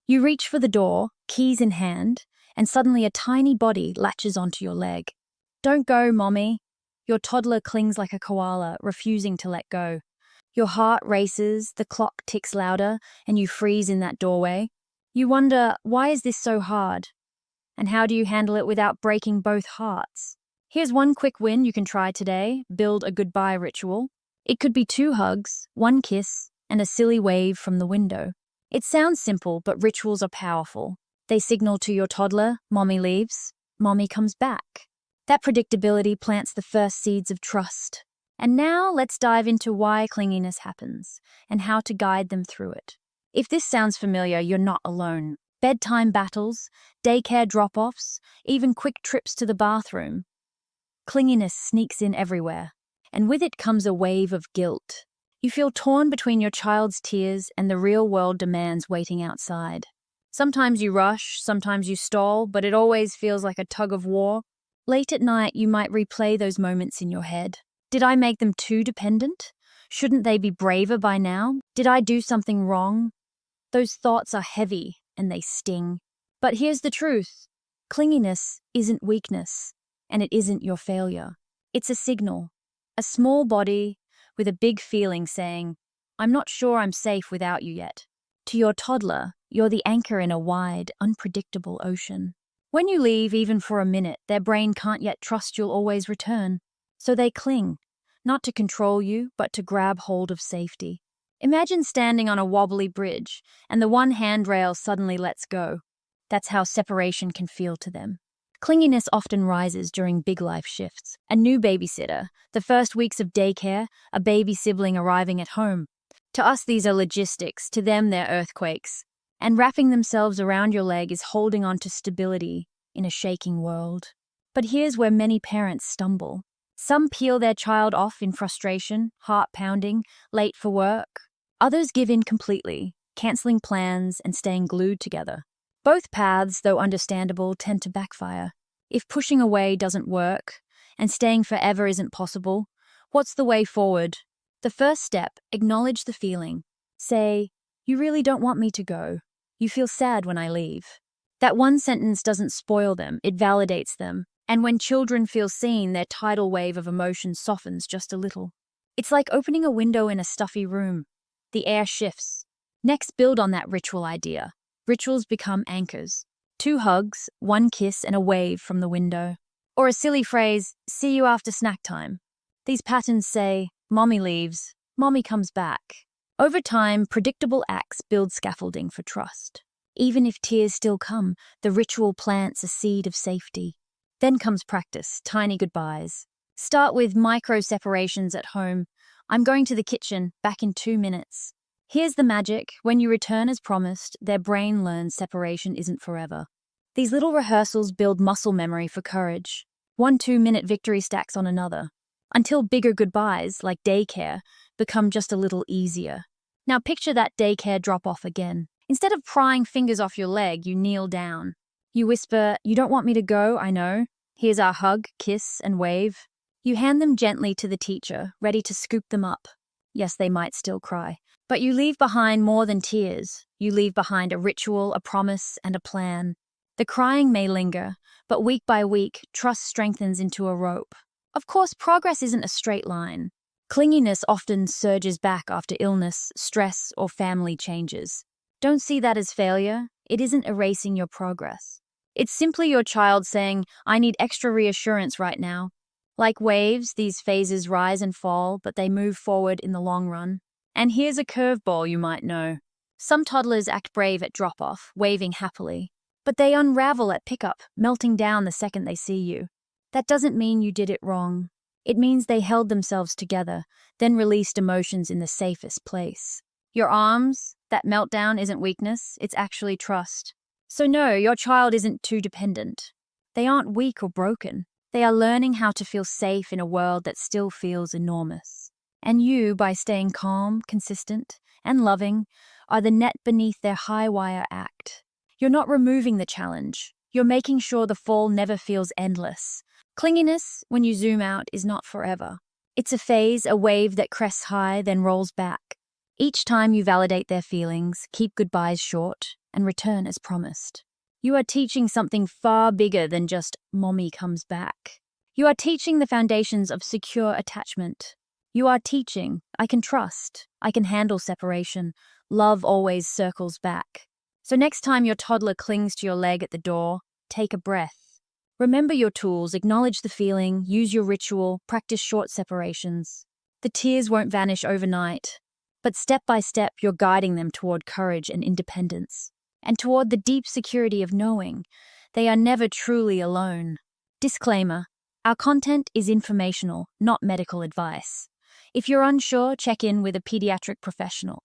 You reach for the door, keys in hand, and suddenly a tiny body latches onto your leg. Don't go, mommy. Your toddler clings like a koala, refusing to let go. Your heart races, the clock ticks louder, and you freeze in that doorway. You wonder, why is this so hard? And how do you handle it without breaking both hearts? Here's one quick win you can try today. Build a goodbye ritual. It could be 2 hugs, 1 kiss, and a silly wave from the window. It sounds simple, but rituals are powerful. They signal to your toddler, mommy leaves, mommy comes back. That predictability plants the first seeds of trust. And now let's dive into why clinginess happens and how to guide them through it. If this sounds familiar, you're not alone. Bedtime battles, daycare drop-offs, even quick trips to the bathroom. Clinginess sneaks in everywhere, and with it comes a wave of guilt. You feel torn between your child's tears and the real-world demands waiting outside. Sometimes you rush, sometimes you stall, but it always feels like a tug of war. Late at night, you might replay those moments in your head. Did I make them too dependent? Shouldn't they be braver by now? Did I do something wrong? Those thoughts are heavy and they sting. But here's the truth. Clinginess isn't weakness, and it isn't your failure. It's a signal. A small body with a big feeling saying, I'm not sure I'm safe without you yet. To your toddler, you're the anchor in a wide, unpredictable ocean. When you leave, even for a minute, their brain can't yet trust you'll always return. So they cling, not to control you, but to grab hold of safety. Imagine standing on a wobbly bridge, and the one handrail suddenly lets go. That's how separation can feel to them. Clinginess often rises during big life shifts. A new babysitter, the first weeks of daycare, a baby sibling arriving at home. To us, these are logistics. To them, they're earthquakes. And wrapping themselves around your leg is holding on to stability in a shaking world. But here's where many parents stumble. Some peel their child off in frustration, heart pounding, late for work. Others give in completely, cancelling plans and staying glued together. Both paths, though understandable, tend to backfire. If pushing away doesn't work, and staying forever isn't possible, what's the way forward? The first step, acknowledge the feeling. Say, you really don't want me to go. You feel sad when I leave. That one sentence doesn't spoil them, it validates them. And when children feel seen, their tidal wave of emotion softens just a little. It's like opening a window in a stuffy room. The air shifts. Next, build on that ritual idea. Rituals become anchors. 2 hugs, 1 kiss, and a wave from the window. Or a silly phrase, see you after snack time. These patterns say, mommy leaves, mommy comes back. Over time, predictable acts build scaffolding for trust. Even if tears still come, the ritual plants a seed of safety. Then comes practice, tiny goodbyes. Start with micro separations at home. I'm going to the kitchen, back in 2 minutes. Here's the magic. When you return as promised, their brain learns separation isn't forever. These little rehearsals build muscle memory for courage. 1 2-minute victory stacks on another. Until bigger goodbyes, like daycare, become just a little easier. Now picture that daycare drop-off again. Instead of prying fingers off your leg, you kneel down. You whisper, you don't want me to go, I know. Here's our hug, kiss, and wave. You hand them gently to the teacher, ready to scoop them up. Yes, they might still cry. But you leave behind more than tears. You leave behind a ritual, a promise, and a plan. The crying may linger, but week by week, trust strengthens into a rope. Of course, progress isn't a straight line. Clinginess often surges back after illness, stress, or family changes. Don't see that as failure. It isn't erasing your progress. It's simply your child saying, I need extra reassurance right now. Like waves, these phases rise and fall, but they move forward in the long run. And here's a curveball you might know. Some toddlers act brave at drop-off, waving happily. But they unravel at pickup, melting down the second they see you. That doesn't mean you did it wrong. It means they held themselves together, then released emotions in the safest place. Your arms, that meltdown isn't weakness, it's actually trust. So no, your child isn't too dependent. They aren't weak or broken. They are learning how to feel safe in a world that still feels enormous. And you, by staying calm, consistent, and loving, are the net beneath their high-wire act. You're not removing the challenge. You're making sure the fall never feels endless. Clinginess, when you zoom out, is not forever. It's a phase, a wave that crests high, then rolls back. Each time you validate their feelings, keep goodbyes short, and return as promised. You are teaching something far bigger than just "mommy comes back." You are teaching the foundations of secure attachment. You are teaching, I can trust, I can handle separation, love always circles back. So next time your toddler clings to your leg at the door, take a breath. Remember your tools, acknowledge the feeling, use your ritual, practice short separations. The tears won't vanish overnight, but step by step you're guiding them toward courage and independence, and toward the deep security of knowing they are never truly alone. Disclaimer: our content is informational, not medical advice. If you're unsure, check in with a pediatric professional.